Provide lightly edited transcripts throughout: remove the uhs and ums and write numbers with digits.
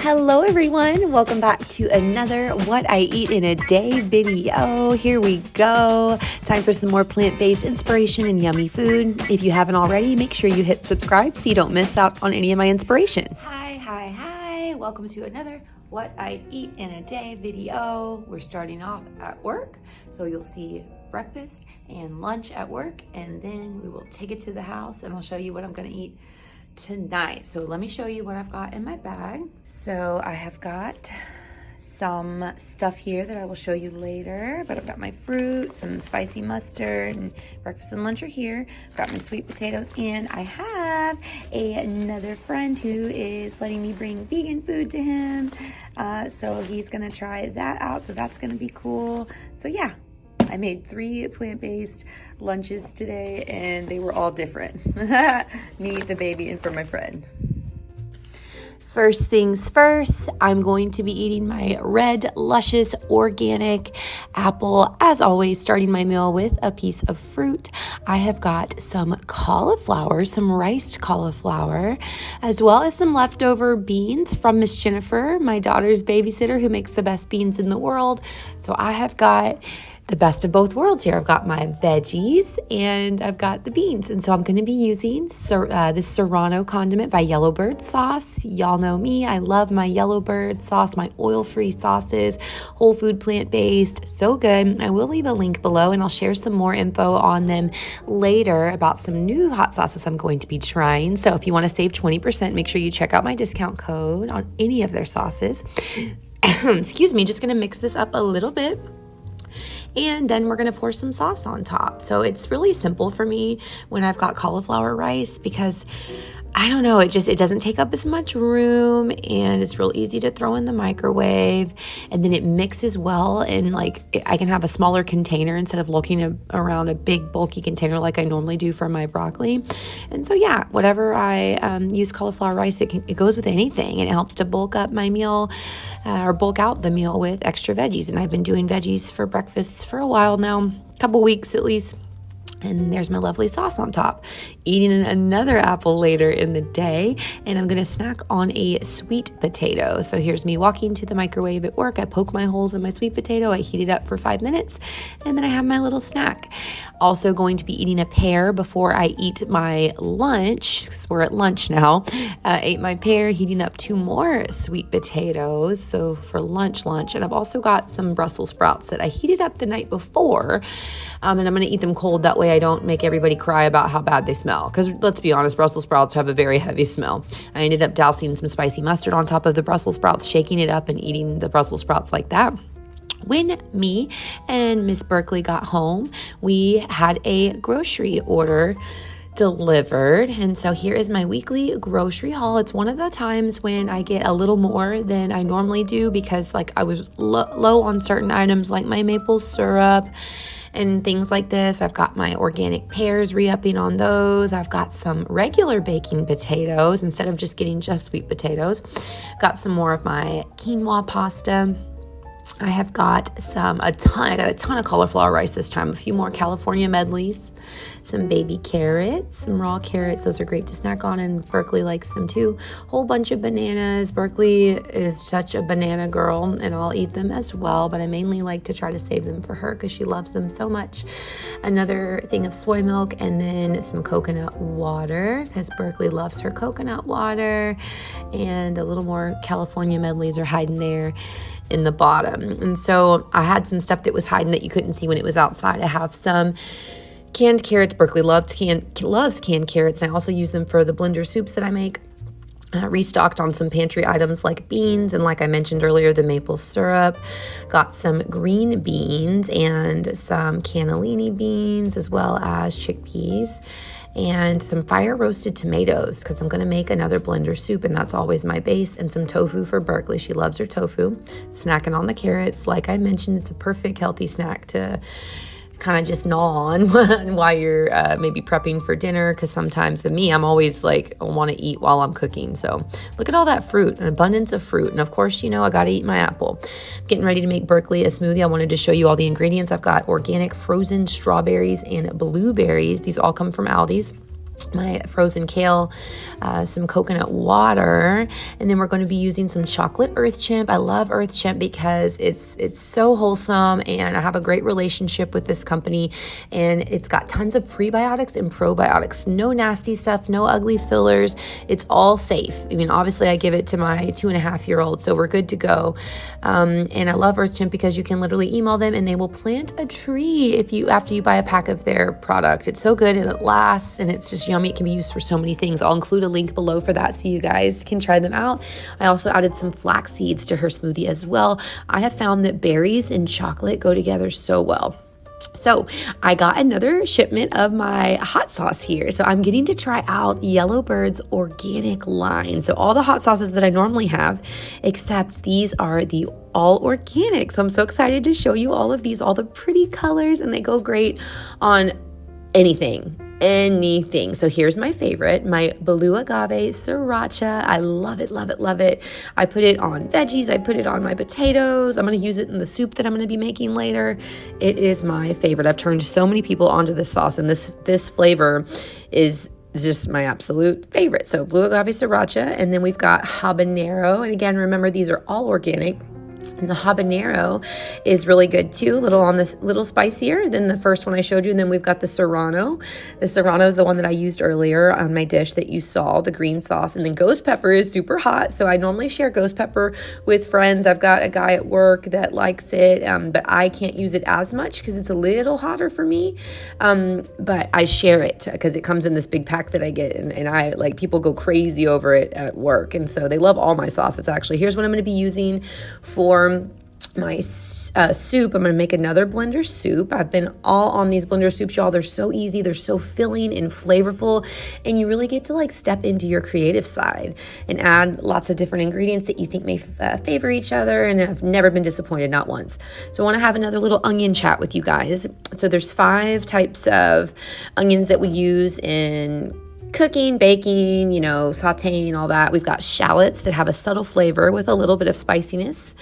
Hello everyone, welcome back to another What I Eat in a Day video. Here we go. Time for some more plant-based inspiration and yummy food. If you haven't already, make sure you hit subscribe so you don't miss out on any of my inspiration. Hi. Welcome to another What I Eat in a Day video. We're starting off at work, so you'll see breakfast and lunch at work, and then we will take it to the house and I'll show you what I'm gonna eat tonight. So let me show you what I've got in my bag. So I have got some stuff here that I will show you later, but I've got my fruit, some spicy mustard, and breakfast and lunch are here. I've got my sweet potatoes, and I have another friend who is letting me bring vegan food to him. So he's gonna try that out, so that's gonna be cool. So yeah, I made 3 plant-based lunches today and they were all different. Me, the baby, and for my friend. First things first, I'm going to be eating my red, luscious, organic apple. As always, starting my meal with a piece of fruit. I have got some cauliflower, some riced cauliflower, as well as some leftover beans from Miss Jennifer, my daughter's babysitter, who makes the best beans in the world. So I have got the best of both worlds here. I've got my veggies and I've got the beans. And so I'm going to be using this Serrano condiment by Yellowbird sauce. Y'all know me. I love my Yellowbird sauce, my oil-free sauces, whole food, plant-based, so good. I will leave a link below and I'll share some more info on them later about some new hot sauces I'm going to be trying. So if you want to save 20%, make sure you check out my discount code on any of their sauces. Excuse me, just going to mix this up a little bit. And then we're gonna pour some sauce on top. So it's really simple for me when I've got cauliflower rice because I don't know, it doesn't take up as much room and it's real easy to throw in the microwave, and then it mixes well, and I can have a smaller container instead of looking around a big bulky container like I normally do for my broccoli. And so yeah, whatever I use cauliflower rice, it goes with anything, and it helps to bulk up my meal or bulk out the meal with extra veggies. And I've been doing veggies for breakfast for a while now, a couple weeks at least. And there's my lovely sauce on top. Eating another apple later in the day, and I'm gonna snack on a sweet potato. So here's me walking to the microwave at work. I poke my holes in my sweet potato, I heat it up for 5 minutes, and then I have my little snack. Also going to be eating a pear before I eat my lunch, because we're at lunch now. Ate my pear, heating up 2 more sweet potatoes, so for lunch. And I've also got some Brussels sprouts that I heated up the night before, and I'm gonna eat them cold. That way I don't make everybody cry about how bad they smell, because let's be honest, Brussels sprouts have a very heavy smell. I ended up dousing some spicy mustard on top of the Brussels sprouts, shaking it up and eating the Brussels sprouts like that. When me and Miss Berkeley got home, we had a grocery order delivered, and so here is my weekly grocery haul. It's one of the times when I get a little more than I normally do because I was low on certain items like my maple syrup and things like this. I've got my organic pears, re-upping on those. I've got some regular baking potatoes instead of just getting just sweet potatoes. Got some more of my quinoa pasta. I have got I got a ton of cauliflower rice this time, a few more California medleys, some baby carrots, some raw carrots. Those are great to snack on, and Berkeley likes them too. Whole bunch of bananas. Berkeley is such a banana girl, and I'll eat them as well, but I mainly like to try to save them for her because she loves them so much. Another thing of soy milk, and then some coconut water because Berkeley loves her coconut water, and a little more California medleys are hiding there in the bottom. And so I had some stuff that was hiding that you couldn't see when it was outside. I have some canned carrots. Berkeley loves canned carrots. I also use them for the blender soups that I make. Restocked on some pantry items like beans, and like I mentioned earlier, the maple syrup. Got some green beans and some cannellini beans, as well as chickpeas, and some fire roasted tomatoes because I'm going to make another blender soup, and that's always my base, and some tofu for Berkeley. She loves her tofu. Snacking on the carrots. Like I mentioned, it's a perfect healthy snack to kind of just gnaw on while you're maybe prepping for dinner, because sometimes with me, I'm always I want to eat while I'm cooking. So look at all that fruit, an abundance of fruit. And of course, I got to eat my apple. Getting ready to make Berkeley a smoothie. I wanted to show you all the ingredients. I've got organic frozen strawberries and blueberries. These all come from Aldi's. my frozen kale, some coconut water, and then we're going to be using some chocolate earth chimp. I love earth chimp because it's so wholesome, and I have a great relationship with this company, and it's got tons of prebiotics and probiotics. No nasty stuff, no ugly fillers. It's all safe. I mean, obviously I give it to my 2.5-year-old, so we're good to go. And I love earth chimp because you can literally email them and they will plant a tree after you buy a pack of their product. It's so good and it lasts, and it's just yummy. It can be used for so many things. I'll include a link below for that so you guys can try them out. I also added some flax seeds to her smoothie as well. I have found that berries and chocolate go together so well. So I got another shipment of my hot sauce here. So I'm getting to try out Yellowbird's organic line. So all the hot sauces that I normally have, except these are the all organic. So I'm so excited to show you all of these, all the pretty colors, and they go great on anything. So here's my favorite, my blue agave sriracha. I love it, love it, love it. I put it on veggies. I put it on my potatoes. I'm going to use it in the soup that I'm going to be making later. It is my favorite. I've turned so many people onto this sauce, and this flavor is just my absolute favorite. So blue agave sriracha, and then we've got habanero. And again, remember, these are all organic. And the habanero is really good too, little spicier than the first one I showed you. And then we've got the serrano. The serrano is the one that I used earlier on my dish that you saw, the green sauce. And then ghost pepper is super hot. So I normally share ghost pepper with friends. I've got a guy at work that likes it, but I can't use it as much because it's a little hotter for me. But I share it because it comes in this big pack that I get, and I like, people go crazy over it at work. And so they love all my sauces actually. Here's what I'm going to be using for my soup. I'm going to make another blender soup. I've been all on these blender soups, y'all. They're so easy. They're so filling and flavorful, and you really get to like step into your creative side and add lots of different ingredients that you think may favor each other, and I've never been disappointed, not once. So I want to have another little onion chat with you guys. So there's 5 types of onions that we use in cooking, baking, sauteing, all that. We've got shallots that have a subtle flavor with a little bit of spiciness,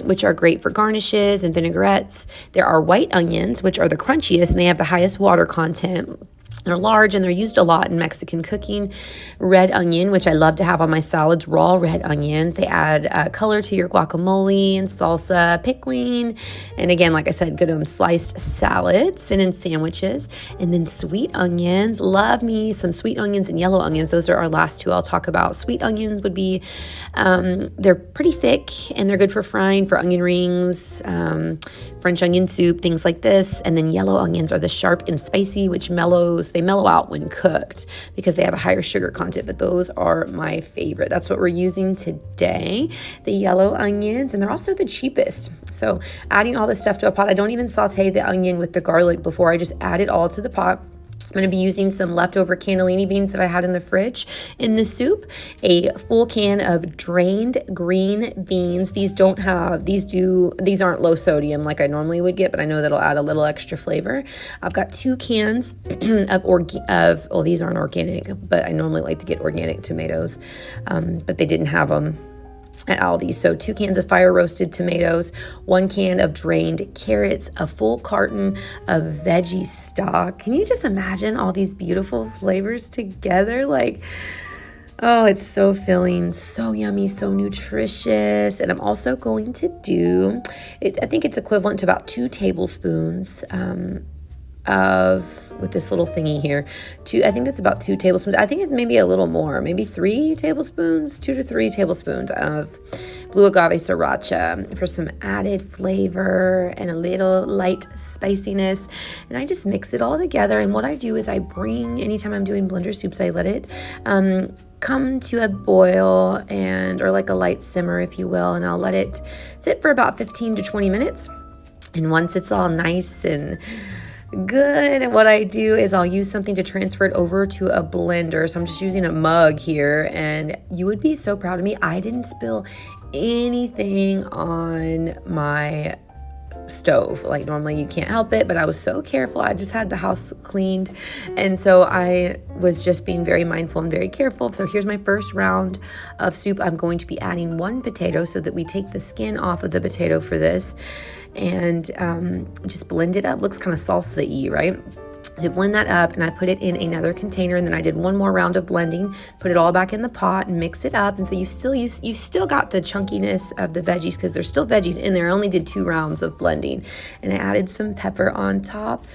which are great for garnishes and vinaigrettes. There are white onions, which are the crunchiest, and they have the highest water content. They're large and they're used a lot in Mexican cooking. Red onion, which I love to have on my salads, raw red onions. They add color to your guacamole and salsa, pickling. And again, like I said, good on sliced salads and in sandwiches. And then sweet onions. Love me some sweet onions and yellow onions. Those are our last 2 I'll talk about. Sweet onions would be, they're pretty thick and they're good for frying, for onion rings, French onion soup, things like this. And then yellow onions are the sharp and spicy, which they mellow out when cooked because they have a higher sugar content, but those are my favorite. That's what we're using today, the yellow onions, and they're also the cheapest. So adding all this stuff to a pot, I don't even saute the onion with the garlic before, I just add it all to the pot. I'm going to be using some leftover cannellini beans that I had in the fridge in the soup, a full can of drained green beans. These aren't low sodium like I normally would get, but I know that'll add a little extra flavor. I've got 2 cans of these aren't organic, but I normally like to get organic tomatoes, but they didn't have them at Aldi. So 2 cans of fire roasted tomatoes, 1 can of drained carrots, a full carton of veggie stock. Can you just imagine all these beautiful flavors together? Like, oh, it's so filling, so yummy, so nutritious. And I'm also going to do, I think it's equivalent to about 2 tablespoons with this little thingy here. I think that's about 2 tablespoons. I think it's maybe a little more, maybe 3 tablespoons, 2 to 3 tablespoons of blue agave sriracha for some added flavor and a little light spiciness. And I just mix it all together. And what I do is anytime I'm doing blender soups, I let it come to a boil or like a light simmer, if you will, and I'll let it sit for about 15 to 20 minutes. And once it's all nice and good, and what I do is I'll use something to transfer it over to a blender. So I'm just using a mug here, and you would be so proud of me. I didn't spill anything on my stove. Like normally you can't help it, but I was so careful. I just had the house cleaned, and so I was just being very mindful and very careful. So here's my first round of soup. I'm going to be adding 1 potato so that we take the skin off of the potato for this, and just blend it up. Looks kind of salsa-y, right? to blend that up, and I put it in another container, and then I did one more round of blending, put it all back in the pot and mix it up. And so you still got the chunkiness of the veggies because there's still veggies in there. I only did 2 rounds of blending, and I added some pepper on top.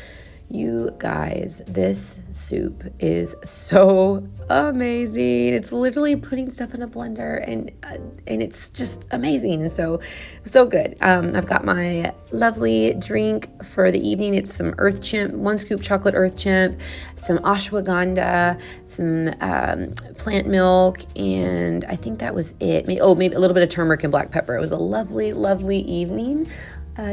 You guys, this soup is so amazing. It's literally putting stuff in a blender, and it's just amazing. And so good. I've got my lovely drink for the evening. It's some earth chimp, 1 scoop chocolate earth chimp, some ashwagandha, some plant milk, and I think that was it. Maybe a little bit of turmeric and black pepper. It was a lovely, lovely evening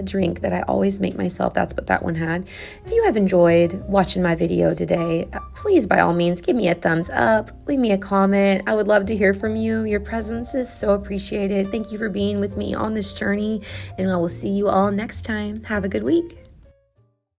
drink that I always make myself. That's what that one had. If you have enjoyed watching my video today, please, by all means, give me a thumbs up, leave me a comment. I would love to hear from you. Your presence is so appreciated. Thank you for being with me on this journey, and I will see you all next time. Have a good week.